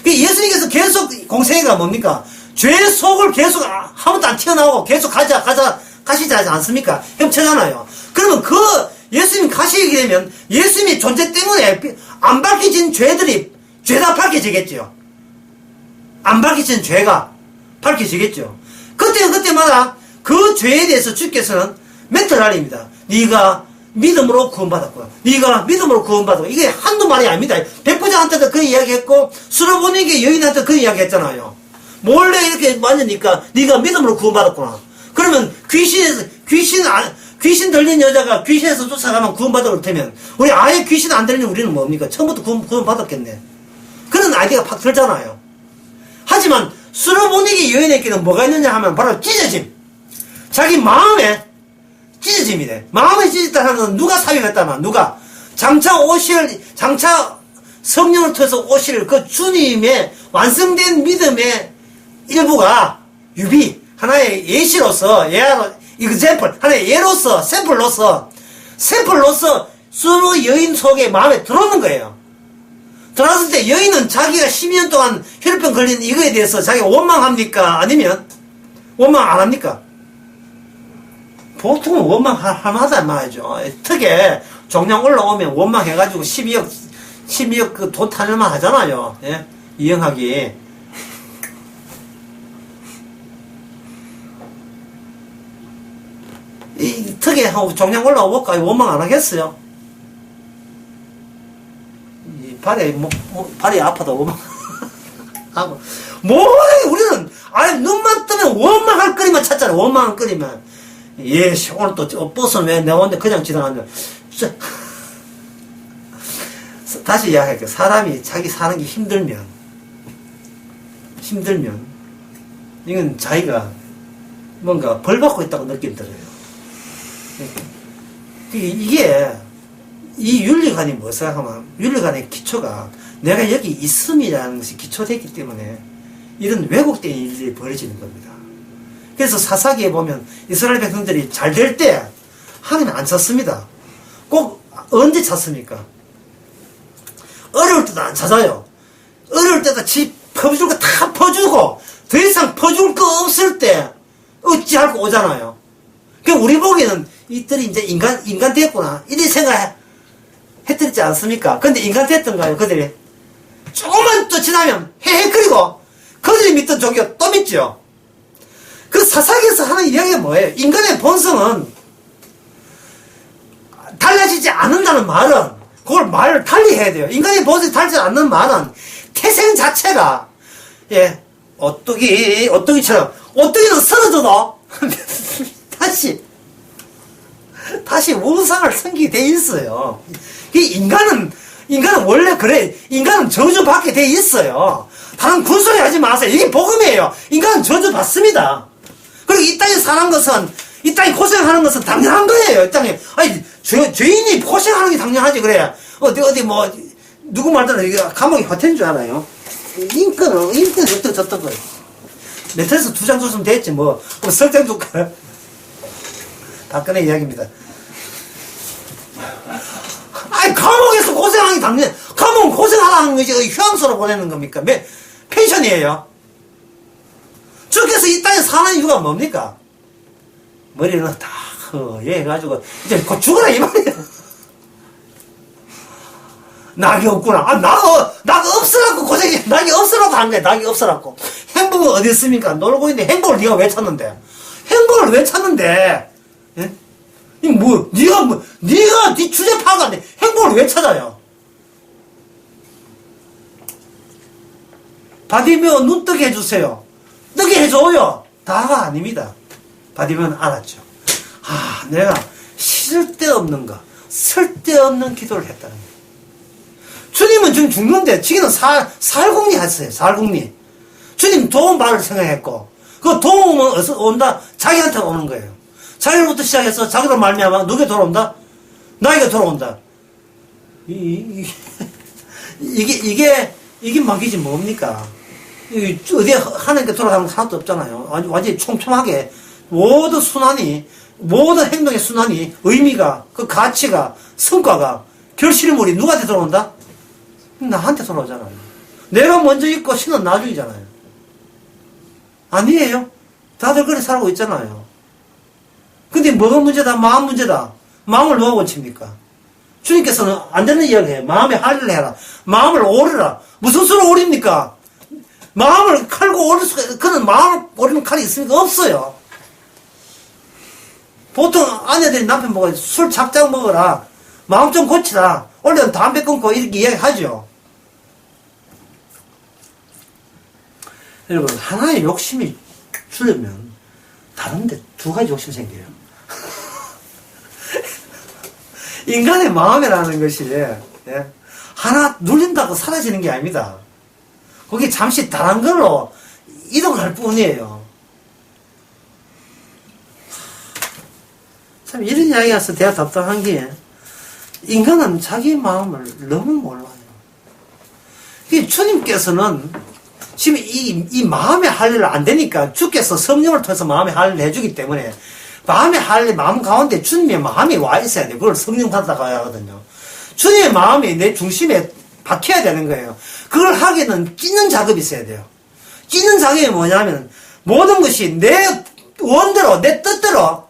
예수님께서 계속 공생애가 뭡니까? 죄 속을 계속 한 번도 안 튀어나오고 계속 가시지 않습니까? 헤엄쳐잖아요. 그러면 예수님 가시게 되면 예수님의 존재 때문에 안 밝혀진 죄들이 죄다 밝혀지겠죠. 안 밝혀진 죄가 밝혀지겠죠. 그때마다 그 죄에 대해서 주께서는 멘트를 날립니다. 네가 믿음으로 구원받았고요. 네가 믿음으로 구원받았고. 이게 한두 말이 아닙니다. 백부장한테도 그 이야기했고 수로보니게 여인한테 그 이야기했잖아요. 몰래 이렇게 만지니까 네가 믿음으로 구원받았구나. 그러면 귀신 들린 여자가 귀신에서 쫓아가면 구원받을 테면 우리 아예 귀신 안 들리는 우리는 뭡니까? 처음부터 구원받았겠네. 그런 아이디어가 팍 들잖아요. 하지만 수로보니게 여인에게는 뭐가 있느냐 하면 바로 찢어짐. 자기 마음에 찢어짐이 돼. 마음에 찢어졌다는 건 누가 삽입했다면 누가 장차 성령을 통해서 오실 그 주님의 완성된 믿음의 일부가 하나의 예시로서 example, 하나의 예로서 샘플로서 수로 여인 속에 마음에 들어오는 거예요. 들어왔을 때 여인은 자기가 12년 동안 혈병 걸린 이거에 대해서 자기가 원망합니까? 아니면 원망 안 합니까? 보통은 원망할 만하단 말이죠. 특히 종량 올라오면 원망해가지고 12억 그 돈 타낼만 하잖아요. 예? 이행하기. 특히 종량 올라오니까 원망 안 하겠어요? 발이 아파도 원망 하고. 우리는, 눈만 뜨면 원망할 거리만 찾잖아요. 원망할 거리만. 오늘 또 버스는 왜 내가 오는데 그냥 지나갔냐. 다시 이야기할게요. 사람이 자기 사는 게 힘들면, 이건 자기가 뭔가 벌 받고 있다고 느낌 들어요. 이게, 이 윤리관이 무엇을 하면, 윤리관의 기초가 내가 여기 있음이라는 것이 기초되기 때문에 이런 왜곡된 일들이 벌어지는 겁니다. 그래서 사사기에 보면 이스라엘 백성들이 잘 될 때 하나님 안 찾습니다. 꼭 언제 찾습니까? 어려울 때도 안 찾아요. 어려울 때도 퍼줄 거 다 퍼주고 더 이상 퍼줄 거 없을 때 어찌할 거 오잖아요. 그 우리 보기에는 이들이 이제 인간 됐구나 이렇게 생각했지 않습니까? 근데 인간 됐던가요? 그들이 조금만 또 지나면 헤헤거리고 그들이 믿던 종교가 또 믿죠. 그 사사기에서 하는 이야기가 뭐예요? 인간의 본성은 달라지지 않는다는 말은 그걸 말을 달리 해야 돼요. 인간의 본성이 달라지지 않는 말은 태생 자체가 오뚜기처럼 오뚜기는 쓰러져도 다시 우상을 섬기게 돼 있어요. 인간은 원래 그래. 인간은 저주받게 돼 있어요. 다른 군소리 하지 마세요. 이게 복음이에요. 인간은 저주받습니다. 그리고 이 땅에 사는 것은, 이 땅에 고생하는 것은 당연한 거예요. 이 땅에. 죄인이 고생하는 게 당연하지, 그래. 누구 말대로 이게 감옥이 호텔인 줄 알아요? 인권은 어떤 저떤 거예요. 네트에서 2장 줬으면 됐지, 설탕 줄까? 박근혜 이야기입니다. 감옥에서 고생하는 게 당연해. 감옥은 고생하라는 거지. 휴양소로 보내는 겁니까? 펜션이에요. 주께서 이 땅에 사는 이유가 뭡니까? 머리는 다 해가지고 이제 곧 죽어라 이 말이야. 낙이 없구나. 낙 없으라고 고생해. 낙이 없으라고 한 거야. 낙이 없으라고. 행복은 어디 있습니까? 놀고 있는데 행복을 네가 왜 찾는데? 행복을 왜 찾는데? 예? 네가 네 주제 파악하는데 행복을 왜 찾아요? 바디면 눈 뜨게 해주세요. 뜨게 해줘요. 다가 아닙니다. 바디면 알았죠. 내가 쓸데없는 기도를 했다는 거예요. 주님은 지금 죽는데 지금은 살궁리 했어요. 살궁리. 주님 도움 받을 생각했고 그 도움은 어디서 온다? 자기한테 오는 거예요. 자기로부터 시작해서 자기로 말미암아 누구에 돌아온다? 나에게 돌아온다. 이게 막이지 뭡니까? 어디에 하나님께 돌아가는 거 하나도 없잖아요. 완전히 촘촘하게 모든 순환이, 모든 행동의 순환이, 의미가, 그 가치가, 성과가, 결실물이 누구한테 돌아온다? 나한테 돌아오잖아요. 내가 먼저 있고 신은 나중이잖아요. 아니에요. 다들 그렇게 살고 있잖아요. 근데 뭐가 문제다? 마음 문제다. 마음을 누가 고칩니까? 주님께서는 안 되는 이야기해요. 마음에 할례를 해라. 마음을 오르라. 무슨 수로 오립니까? 마음을 칼고 오를 수가, 그런 마음을 오리는 칼이 있습니까? 없어요. 보통 아내들이 남편 보고 술 작작 먹어라. 마음 좀 고치라. 원래는 담배 끊고 이렇게 이야기하죠. 여러분, 하나의 욕심이 줄으면 다른데 두 가지 욕심이 생겨요. 인간의 마음이라는 것이 하나 눌린다고 사라지는 게 아닙니다. 거기 잠시 다른 걸로 이동할 뿐이에요. 참 이런 이야기라서 내가 답답한 게 인간은 자기 마음을 너무 몰라요. 주님께서는 지금 이 마음의 할례를 안 되니까 주께서 성령을 통해서 마음의 할례를 해주기 때문에 마음의 할례, 마음 가운데 주님의 마음이 와 있어야 돼요. 그걸 성령 받아가야 하거든요. 주님의 마음이 내 중심에 박혀야 되는 거예요. 그걸 하기에는 찢는 작업이 있어야 돼요. 찢는 작업이 뭐냐면 모든 것이 내 원대로, 내 뜻대로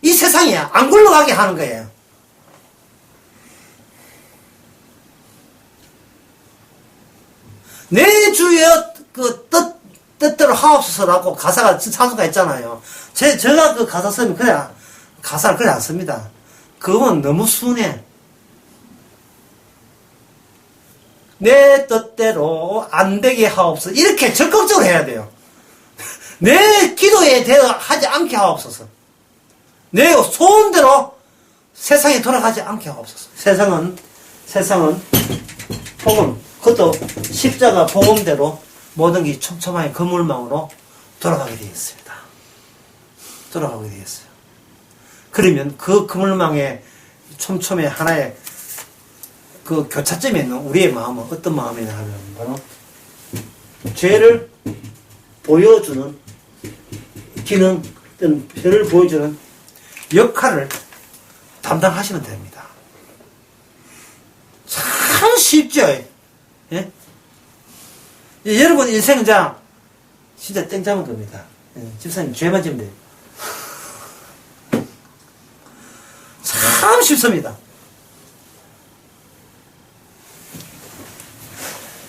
이 세상에 안 굴러가게 하는 거예요. 내 주의 그 뜻대로 하옵소서라고 가사가, 찬송가 있잖아요. 제가 그 가사 쓰면 가사를 그래 안 씁니다. 그건 너무 순해. 내 뜻대로 안 되게 하옵소서. 이렇게 적극적으로 해야 돼요. 내 기도에 대해 하지 않게 하옵소서. 내 소원대로 세상에 돌아가지 않게 하옵소서. 세상은 복음, 그것도 십자가 복음대로 모든 게 촘촘하게 그물망으로 돌아가게 되어 있습니다. 돌아가게 되어 있어요. 그러면 그 그물망의 촘촘의 하나의 그 교차점에 있는 우리의 마음은 어떤 마음이냐 하면 바로 죄를 보여주는 기능, 또는 죄를 보여주는 역할을 담당하시면 됩니다. 참 쉽죠? 예? 여러분 인생은 진짜 땡잡은 겁니다. 집사님 죄만 지면 돼요. 참 쉽습니다.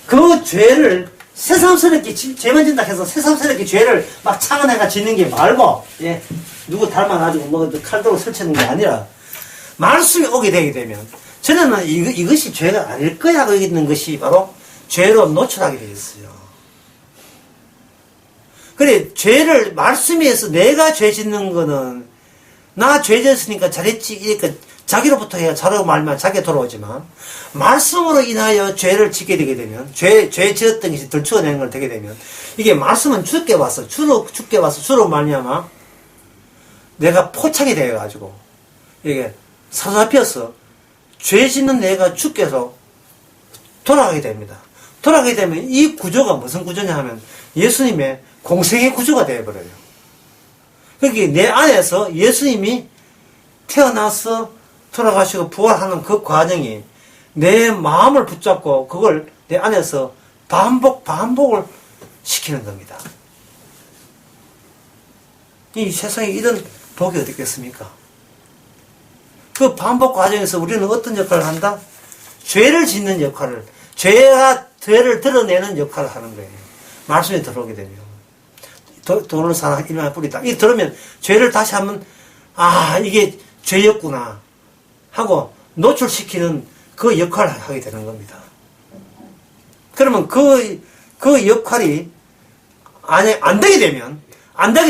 그 죄를 새삼스럽게 죄만 진다 해서 새삼스럽게 죄를 막 창안해가 짓는 게 말고, 누구 닮아가지고 뭐 칼도로 설치는 게 아니라 말씀이 오게 되게 되면 저는 이것이 죄가 아닐 거야 하고 있는 것이 바로 죄로 노출하게 되어 있어요. 그래, 죄를 말씀에 의해서 내가 죄 짓는 거는 나 죄 짓으니까 잘했지, 이렇게 자기로부터 해야 자라고 말면 자기가 돌아오지만 말씀으로 인하여 죄를 짓게 되게 되면 죄 지었던 것이 덜추어내는 걸 되게 되면 이게 말씀은 주께 와서 주로 말미암아 내가 포착이 되어가지고 이게 사로잡혀서 죄 짓는 내가 주께서 돌아가게 됩니다. 돌아가게 되면 이 구조가 무슨 구조냐 하면 예수님의 공생의 구조가 되어버려요. 그게 내 안에서 예수님이 태어나서 돌아가시고 부활하는 그 과정이 내 마음을 붙잡고 그걸 내 안에서 반복을 시키는 겁니다. 이 세상에 이런 복이 어디 있겠습니까? 그 반복 과정에서 우리는 어떤 역할을 한다? 죄를 짓는 역할을, 죄를 드러내는 역할을 하는 거예요. 말씀에 들어오게 되면. 돈을 사나 일만 뿌리다. 이게 들으면 죄를 다시 한번, 이게 죄였구나 하고 노출시키는 그 역할을 하게 되는 겁니다. 그러면 그 역할이 안 되게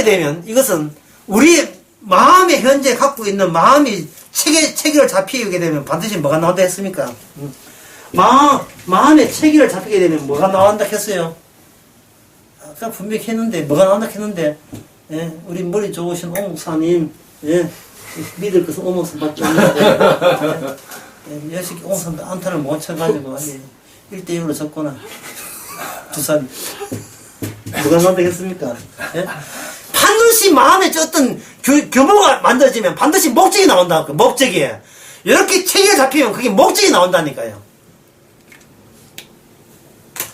되면 이것은 우리 마음에 현재 갖고 있는 마음이 체계를 잡히게 되면 반드시 뭐가 나온다 했습니까? 마음의 체계를 잡히게 되면 뭐가 나온다 했어요? 아까 분명히 했는데, 뭐가 나온다 했는데, 우리 머리 좋으신 오 목사님, 믿을 것은 오 목사 밖에 없는데, 여식 오 목사 안타를 못 쳐가지고, 1대1로 졌구나. 두산. 누가 만들겠습니까? 예? 반드시 마음에 어떤 규모가 만들어지면 반드시 목적이 나온다. 그 목적이. 이렇게 체계가 잡히면 그게 목적이 나온다니까요.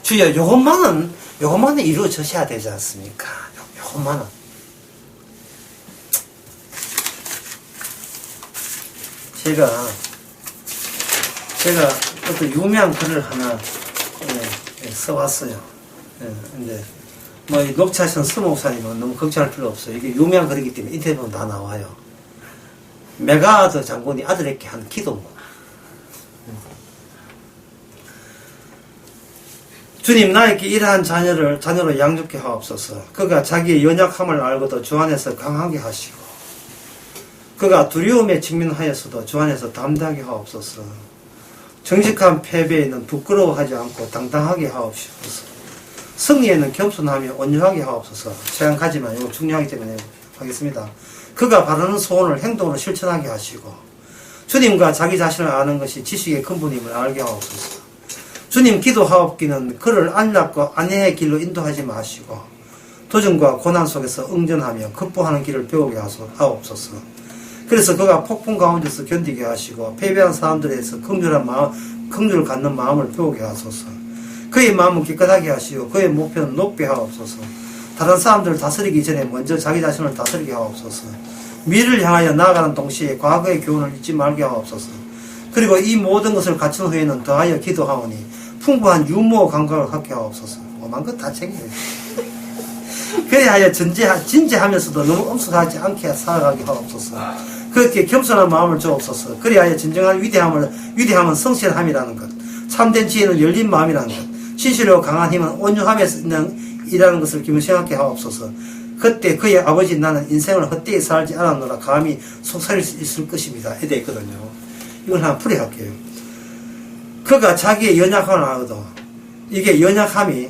주여, 요것만은 이루어져야 되지 않습니까? 요것만은. 제가 어떤 유명한 글을 하나 써왔어요. 근데 뭐 녹차하시는 스모사님은 너무 걱정할 필요 없어요. 이게 유명한 글이기 때문에 인터넷에 다 나와요. 메가드 장군이 아들에게 한 기도문. 주님, 나에게 이러한 자녀로 양육케 하옵소서. 그가 자기의 연약함을 알고도 주 안에서 강하게 하시고, 그가 두려움에 직면하였어도 주 안에서 담대하게 하옵소서. 정직한 패배에는 부끄러워하지 않고 당당하게 하옵소서. 승리에는 겸손하며 온유하게 하옵소서. 제한 가지만 이거 중요하기 때문에 하겠습니다. 그가 바라는 소원을 행동으로 실천하게 하시고, 주님과 자기 자신을 아는 것이 지식의 근본임을 알게 하옵소서. 주님, 기도하옵기는 그를 안락과 안해의 길로 인도하지 마시고 도전과 고난 속에서 응전하며 극복하는 길을 배우게 하옵소서. 그래서 그가 폭풍 가운데서 견디게 하시고 패배한 사람들에서 긍휼을 갖는 마음을 배우게 하소서. 그의 마음은 깨끗하게 하시고 그의 목표는 높게 하옵소서. 다른 사람들을 다스리기 전에 먼저 자기 자신을 다스리게 하옵소서. 미래를 향하여 나아가는 동시에 과거의 교훈을 잊지 말게 하옵소서. 그리고 이 모든 것을 갖춘 후에는 더하여 기도하오니 풍부한 유머 감각을 갖게 하옵소서. 오만 것 다 챙겨요. 그래야 진지하면서도 너무 엄숙하지 않게 살아가게 하옵소서. 그렇게 겸손한 마음을 주옵소서. 그래야 진정한 위대함은 성실함이라는 것, 참된 지혜는 열린 마음이라는 것, 진실로 강한 힘은 온유함에서 있는 것을 기문생각게 하옵소서. 그때 그의 아버지 나는 인생을 헛되이 살지 않았노라 감히 속삭일 수 있을 것입니다. 이래 있거든요. 이걸 하나 풀이할게요. 그가 자기의 연약함을 알아도 이게 연약함이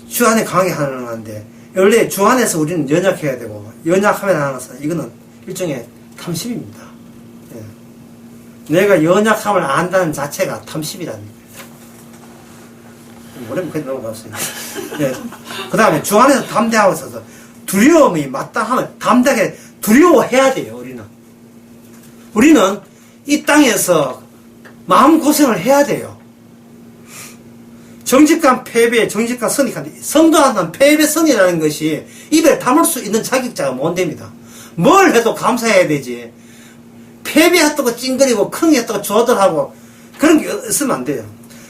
주 안에 강하게 하는 건데, 원래 주 안에서 우리는 연약해야 되고, 연약함에 하는 것은 이거는 일종의 탐심입니다. 예. 내가 연약함을 안다는 자체가 탐심이라는 거예요. 오랜만에 넘어갔어요. 예. 그 다음에 주 안에서 담대하고 있어서 두려움이 마땅하면 담대하게 두려워해야 돼요. 우리는 이 땅에서 마음고생을 해야 돼요. 정직한 패배, 정직한 선익한데, 성도한테는 패배, 선이라는 것이 입에 담을 수 있는 자격자가 못 됩니다. 뭘 해도 감사해야 되지. 패배했다고 찡그리고, 컹했다고 조절하고, 그런 게 있으면 안 돼요.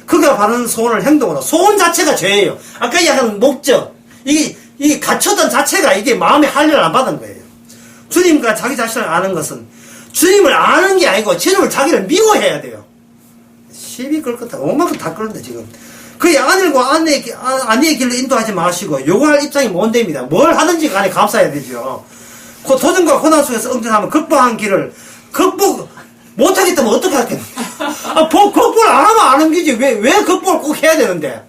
그가 바라는 소원을 행동으로, 소원 자체가 죄예요. 아까 이야기한 목적, 이게 갖췄던 자체가 이게 마음의 할례를 안 받은 거예요. 주님과 자기 자신을 아는 것은 주님을 아는 게 아니고 주님을 자기를 미워해야 돼요. 시비 끌 것 다, 온갖 것 다 끌는데 지금. 그의 아들과 아내의 길로 인도하지 마시고 요구할 입장이 못 됩니다. 뭘 하든지 간에 감사해야 되죠. 그 도전과 고난 속에서 응전하면 극복한 길을 극복 못하겠다면 어떻게 할겠냐. 극복을 안 하면 안 넘기지. 왜 극복을 꼭 해야 되는데.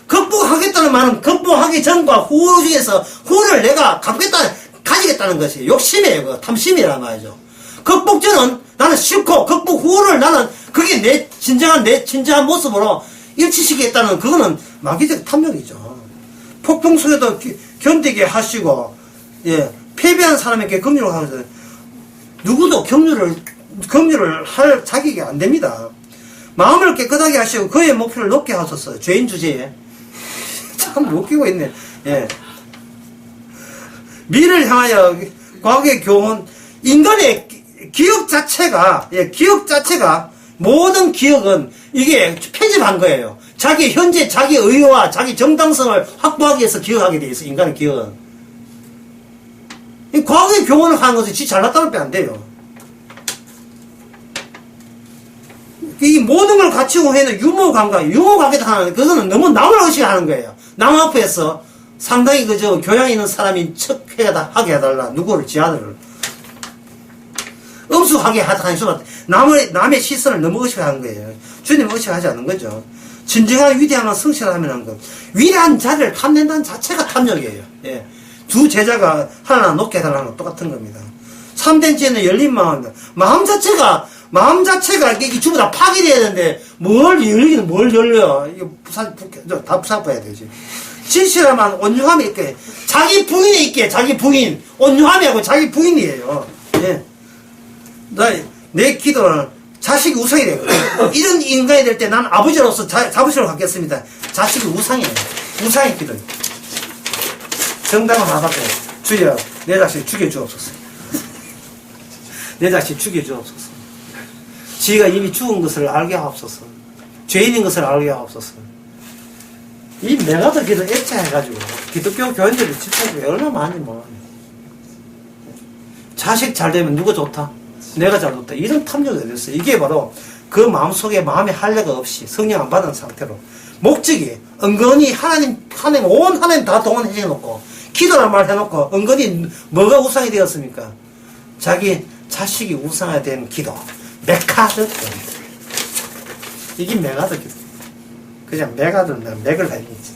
극복하겠다는 말은 극복하기 전과 후 중에서 후를 내가 가지겠다는 것이 욕심이에요. 그 탐심이란 말이죠. 극복 전은 나는 싫고 극복 후를 나는 그게 내 진정한 모습으로 일치시키겠다는 그거는 마귀적 탐욕이죠. 폭풍 속에도 견디게 하시고, 예, 패배한 사람에게 긍휼을 하면서 누구도 긍휼을 할 자격이 안 됩니다. 마음을 깨끗하게 하시고 그의 목표를 높게 하소서. 죄인 주제에 참 웃기고 있네. 예. 미래를 향하여 과거의 교훈, 인간의 기억 자체가 모든 기억은 이게 편집한 거예요. 자기 현재 자기 의와 자기 정당성을 확보하기 위해서 기억하게 돼 있어. 인간의 기억은. 이 과거의 교훈을 하는 것이 지 잘났다는 게 안 돼요. 이 모든 걸 갖추고 해는 유머관계다 하는, 그거는 너무 남을 의식하는 거예요. 남 앞에서 상당히 교양 있는 사람인 척 하게 해달라. 누구를, 지 아들을. 엄숙하게 하는 순간, 남의 시선을 너무 의식하는 거예요. 주님을 의식하지 않는 거죠. 진정한 위대한 성실함이라는 것. 위대한 자리를 탐낸다는 자체가 탐욕이에요. 예. 두 제자가 하나 높게 해달라는 건 똑같은 겁니다. 참된 지혜는 열린 마음입니다. 마음 자체가 이게 전부 다 파괴돼야 되는데, 뭘 열려. 이거 다 부사봐야 되지. 진실함만 온유함이 있게 자기 부인에 있게 자기 부인 온유함이하고 자기 부인이에요. 예. 내 기도는 자식이 우상이 되고 이런 인간이 될 때 난 아버지로서 자부심을 갖겠습니다. 자식이 우상이에요. 우상의 기도. 정당을 하나밖에 주여 내 자식 죽여주옵소서. 내 자식 죽여주옵소서. 지가 이미 죽은 것을 알게 하옵소서. 죄인인 것을 알게 하옵소서. 이 메가더 기도 액체해가지고 기독교 교인들이 집사님이 얼마나 많이 몰라요. 자식 잘 되면 누가 좋다? 내가 잘 좋다. 이런 탐욕이 됐어요. 이게 바로 그 마음속에 마음의 할례가 없이 성령 안 받은 상태로 목적이 은근히 하나님 온 하나님 다 동원해 놓고 기도란 말 해놓고 은근히 뭐가 우상이 되었습니까? 자기 자식이 우상이 된 기도. 메카드. 이게 메가드 기도. 그냥 메가드는 맥을 달리지.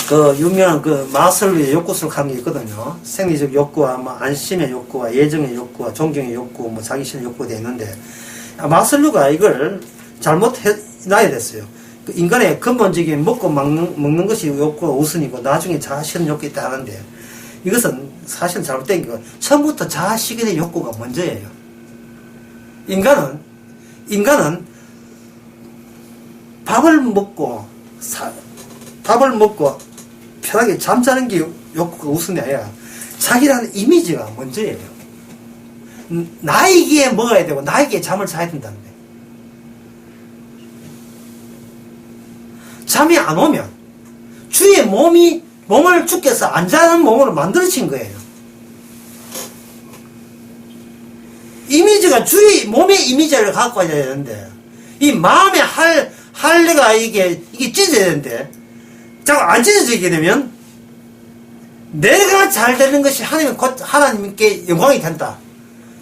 그 유명한 그 마슬로의 욕구술 강의 있거든요. 생리적 욕구와 뭐 안심의 욕구와 예정의 욕구와 존경의 욕구, 뭐 자기 신의 욕구가 되어 있는데 마슬로가 이걸 잘못 해놔야 됐어요. 그 인간의 근본적인 먹고 먹는 것이 욕구가 우선이고 나중에 자아실현 욕구가 있다 하는데 이것은 사실 잘못된 게 처음부터 자아실현의 욕구가 먼저예요. 인간은 밥을 먹고 편하게 잠자는 게 욕구가 우선이 아니라 자기라는 이미지가 먼저예요. 나에게 먹어야 되고 나에게 잠을 자야 된다는 거예요. 잠이 안 오면 주의 몸을 주께서 안 자는 몸으로 만들어진 거예요. 이미지가 주의 몸의 이미지를 갖고 와야 되는데 이 마음의 할례가 이게 찢어져야 되는데 자꾸 안 찢어지게 되면 내가 잘 되는 것이 하나님께 영광이 된다.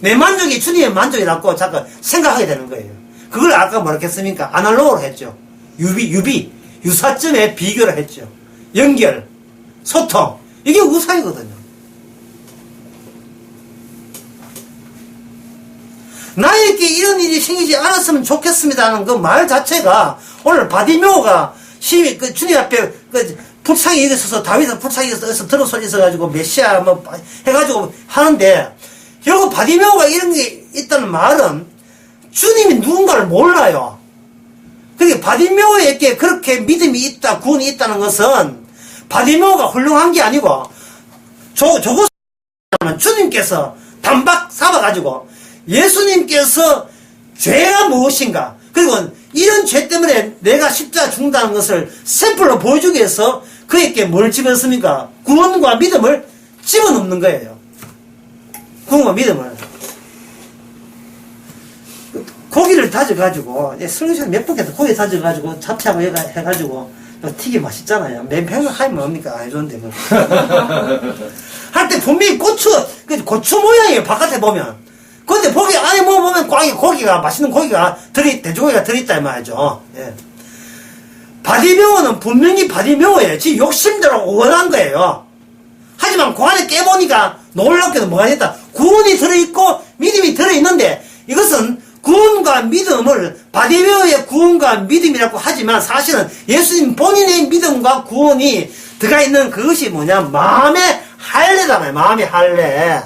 내 만족이 주님의 만족이라고 자꾸 생각하게 되는 거예요. 그걸 아까 뭐라 했습니까? 아날로그로 했죠. 유사점에 비교를 했죠. 연결, 소통. 이게 우상이거든요. 나에게 이런 일이 생기지 않았으면 좋겠습니다 하는 그 말 자체가 오늘 바디메오가 그 주님 앞에 그 불상이 여기 있어서 다윗은 불상이 있어서 들어서 있어가지고 메시아 뭐 해가지고 하는데 결국 바디메오가 이런 게 있다는 말은 주님이 누군가를 몰라요. 그러니까 바디메오에게 그렇게 믿음이 있다, 구원이 있다는 것은 바디메오가 훌륭한 게 아니고 저거 주님께서 단박 잡아가지고 예수님께서 죄가 무엇인가 그리고 이런 죄 때문에 내가 십자가 죽는다는 것을 샘플로 보여주기 위해서 그에게 뭘 집어넣습니까? 구원과 믿음을 집어넣는 거예요. 구원과 믿음을. 고기를 다져가지고 설거지를 몇 번 해도 고기 다져가지고 잡채하고 해가지고 튀김 맛있잖아요. 맨평을 하면 뭡니까? 안 해줬는데 뭐. 할 때 분명히 고추 모양이에요. 바깥에 보면. 근데 거기 안에 보면 고기가 맛있는 고기가 돼지고기가 들어있다 이 말이죠. 예. 바디메오는 분명히 바디메오예요. 지 욕심대로 원한 거예요. 하지만 그 안에 깨보니까 놀랍게도 뭐가 있다. 구원이 들어있고 믿음이 들어있는데 이것은 구원과 믿음을 바디메오의 구원과 믿음이라고 하지만 사실은 예수님 본인의 믿음과 구원이 들어가 있는 그것이 뭐냐 마음의 할례잖아요. 마음의 할례.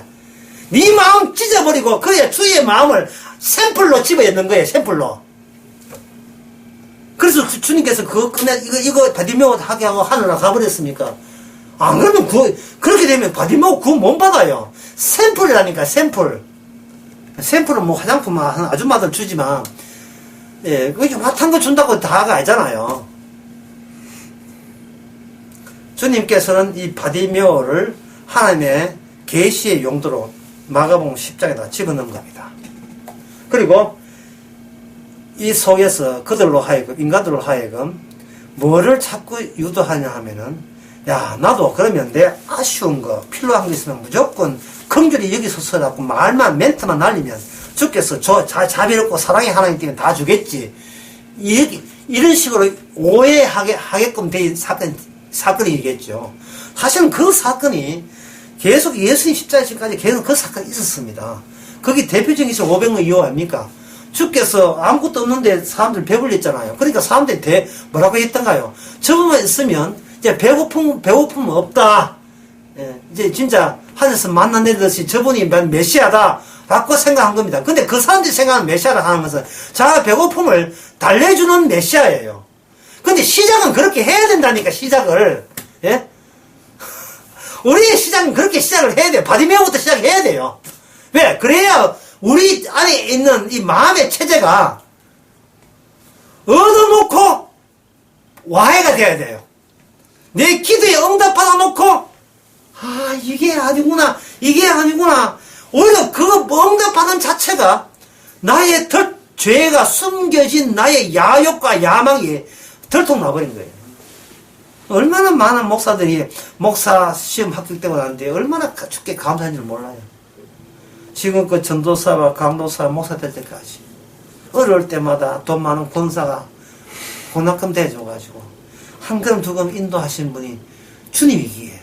네 마음 찢어버리고 그의 주의 마음을 샘플로 집어넣는 거예요. 샘플로. 그래서 주님께서 이거 바디메오 하게 하고 하늘로 가버렸습니까? 안 그러면 그렇게 되면 바디메오 구원 못 받아요. 샘플이라니까 샘플. 샘플은 뭐 화장품 하는 아줌마들 주지만 예, 그게 핫한 거 준다고 다가 아니잖아요. 주님께서는 이 바디메오를 하나님의 계시의 용도로 마가복음 10장에다 집어넣은 겁니다. 그리고 이 속에서 그들로 하여금 인간들로 하여금 뭐를 자꾸 유도하냐 하면은 야 나도 그러면 내 아쉬운 거 필요한 거 있으면 무조건 긍휼히 여기서 서라고 말만 멘트만 날리면 주께서 자비롭고 사랑의 하나님 때문에 다 주겠지 이런 식으로 오해하게끔 된 사건이겠죠. 사실은 그 사건이 계속 예수님 십자가까지 계속 그 사건이 있었습니다. 거기 대표적인 것이 500명 이후 아닙니까? 주께서 아무것도 없는데 사람들 배불렸잖아요. 그러니까 사람들이 뭐라고 했던가요? 저거만 있으면 이제 배고픔 없다. 예, 이제 진짜 하늘에서 만나 내리듯이 저분이 메시아다 라고 생각한 겁니다. 근데 그 사람들이 생각하는 메시아라 하는 것은 자가 배고픔을 달래주는 메시아예요. 근데 시작은 그렇게 해야 된다니까, 시작을. 예? 우리의 시작은 그렇게 시작을 해야 돼요. 바디메오부터 시작해야 돼요. 왜? 그래야 우리 안에 있는 이 마음의 체제가 얻어놓고 와해가 돼야 돼요. 내 기도에 응답받아 놓고, 아, 이게 아니구나, 이게 아니구나. 오히려 그 응답받은 자체가 나의 죄가 숨겨진 나의 야욕과 야망이 들통나버린 거예요. 얼마나 많은 목사들이 목사 시험 합격되고 나는데 얼마나 죽게 감사한 줄 몰라요. 지금껏 전도사와 강도사 목사 될 때까지 어려울 때마다 돈 많은 권사가 고납금 대줘가지고 한 걸음 두 걸음 인도하신 분이 주님이기에,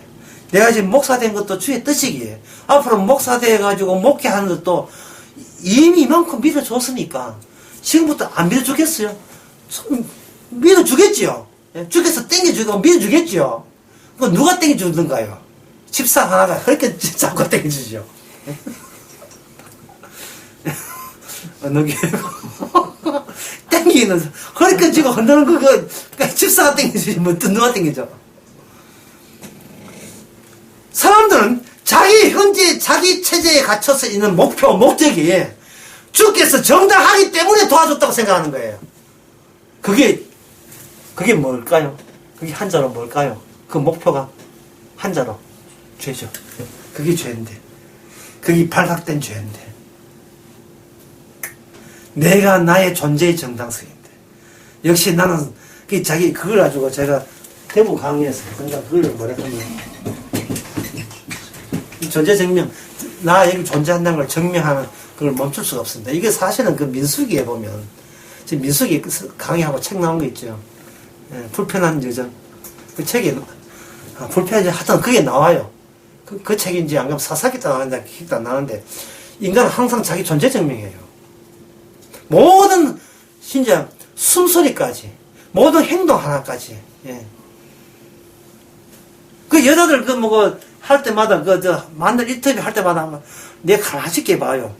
내가 지금 목사 된 것도 주의 뜻이기에, 앞으로 목사 돼가지고 목회하는 것도 이미 이만큼 믿어줬으니까 지금부터 안 믿어주겠어요? 믿어주겠지요. 주께서 땡겨주고 믿어주겠지요. 그 누가 땡겨주던가요? 집사 하나가 그렇게 자꾸 땡겨주죠. 어느 게 땡기는 그렇게 지금 흔드는 그거 집사가 땡겨주지 뭐 누가 땡겨줘? 사람들은 자기 현재 자기 체제에 갇혀서 있는 목표 목적이 주께서 정당하기 때문에 도와줬다고 생각하는 거예요. 그게 뭘까요? 그게 한자로 뭘까요? 그 목표가 한자로 죄죠. 그게 죄인데, 그게 발각된 죄인데, 내가 나의 존재의 정당성인데, 역시 나는 그걸 가지고 제가 대부 강의에서 그러니까 그걸 뭐라 하면 존재 증명, 나 여기 존재한다는 걸 증명하는 그걸 멈출 수가 없습니다. 이게 사실은 그 민수기에 보면, 지금 민수기 강의하고 책 나온 거 있죠. 예, 불편한 여정. 그 책에, 불편한 여정 하여튼 그게 나와요. 그 책인지 안 가면 사사기도 나오는데, 기도 안 나오는데, 인간은 항상 자기 존재 증명이에요. 모든, 진짜, 숨소리까지, 모든 행동 하나까지, 예. 그 여자들 할 때마다 마늘 인터뷰 할 때마다 내가 가만히 봐요.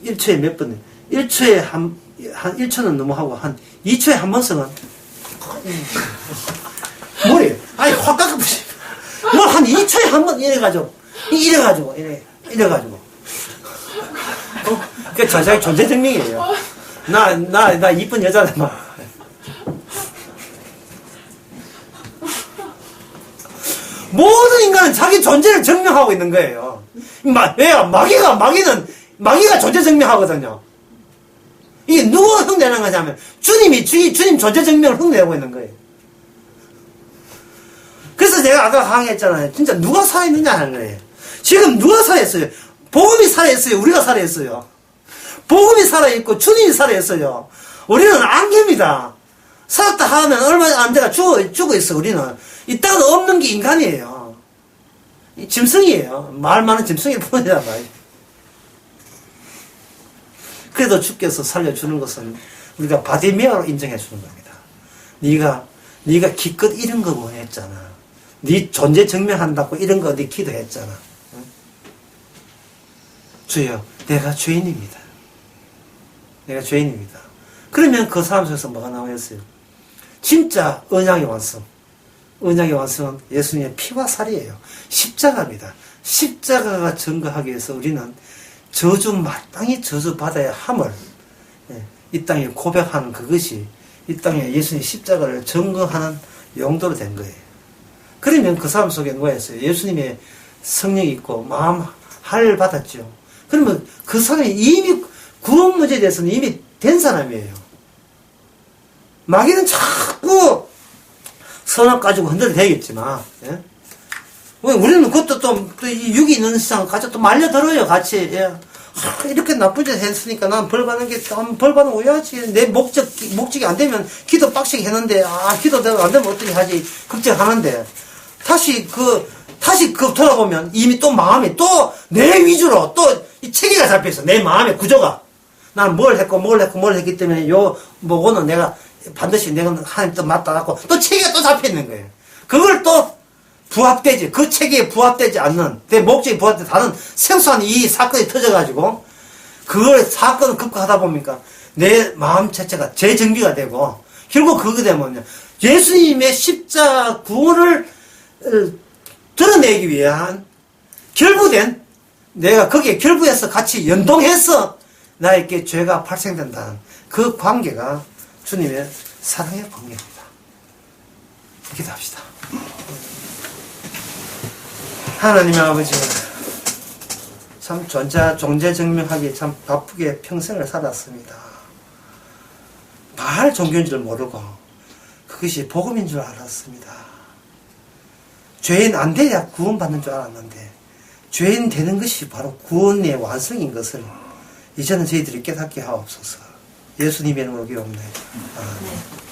1초에 몇 번, 1초에 한 1초는 너무 하고, 한 2초에 한 번씩은, 뭐래? 아니, 확 깎아보시. 뭘 한 2초에 한 번 이래가지고. 그게 자기 존재 증명이에요. 나 이쁜 여자다, 막. 모든 인간은 자기 존재를 증명하고 있는 거예요. 왜요? 마귀가 존재 증명하거든요. 이게 누가 흉내내는 거냐면, 주님 존재 증명을 흉내내고 있는 거예요. 그래서 제가 아까 강의했잖아요. 진짜 누가 살아있느냐 하는 거예요. 지금 누가 살아있어요? 복음이 살아있어요? 우리가 살아있어요? 복음이 살아있고, 주님이 살아있어요. 우리는 안개입니다. 살았다 하면 얼마 안 돼가 죽어 있어, 우리는. 이 땅은 없는 게 인간이에요. 짐승이에요. 말 많은 짐승일 뿐이란 말이에요. 그래도 주께서 살려주는 것은 우리가 바디메어로 인정해 주는 겁니다. 네가 기껏 이런 거 뭐 했잖아. 네 존재 증명한다고 이런 거 네 기도했잖아. 응? 주여, 내가 죄인입니다. 내가 죄인입니다. 그러면 그 사람 속에서 뭐가 나오겠어요? 진짜 언약의 완성. 언약의 완성은 예수님의 피와 살이에요. 십자가입니다. 십자가가 증거하기 위해서 우리는 마땅히 저주받아야 함을 이 땅에 고백하는 그것이 이 땅에 예수님 십자가를 증거하는 용도로 된 거예요. 그러면 그 사람 속에 누가 있어요? 예수님의 성령이 있고 마음 할례를 받았죠. 그러면 그 사람이 이미 구원 문제에 대해서는 이미 된 사람이에요. 마귀는 자꾸 선악 가지고 흔들어 대겠지만, 예? 우리는 그것도 또 육이 있는 세상 같이 또 말려들어요, 같이. 예. 이렇게 나쁜 짓 했으니까 난 벌 받는 게, 벌 받으면 오야지. 내 목적이 안 되면 기도 빡시게 했는데, 기도 안 되면 어떻게 하지? 걱정하는데, 다시 돌아보면 이미 또 마음이 또 내 위주로 또 이 체계가 잡혀있어. 내 마음의 구조가. 나는 뭘 했기 때문에 뭐고는 내가 반드시 내가 하나님 뜻 맞다 갖고 또 체계가 또 잡혀 있는 거예요. 그걸 또 그 체계에 부합되지 않는, 내 목적에 부합되지 않는 생소한 이 사건이 터져가지고, 그걸 사건을 극복하다 보니까 내 마음 자체가 재정비가 되고, 결국 그거 되면요, 예수님의 십자가 구원을 드러내기 위한 결부된, 내가 거기에 결부해서 같이 연동해서 나에게 죄가 발생된다는 그 관계가 주님의 사랑의 관계입니다. 기도합시다. 하나님의 아버지, 참 존재증명하기에 참 바쁘게 평생을 살았습니다. 바알 종교인 줄 모르고 그것이 복음인 줄 알았습니다. 죄인 안 돼야 구원받는 줄 알았는데 죄인 되는 것이 바로 구원의 완성인 것을 이제는 저희들이 깨닫게 하옵소서. 예수님의 이름으로 기도합니다. 아멘.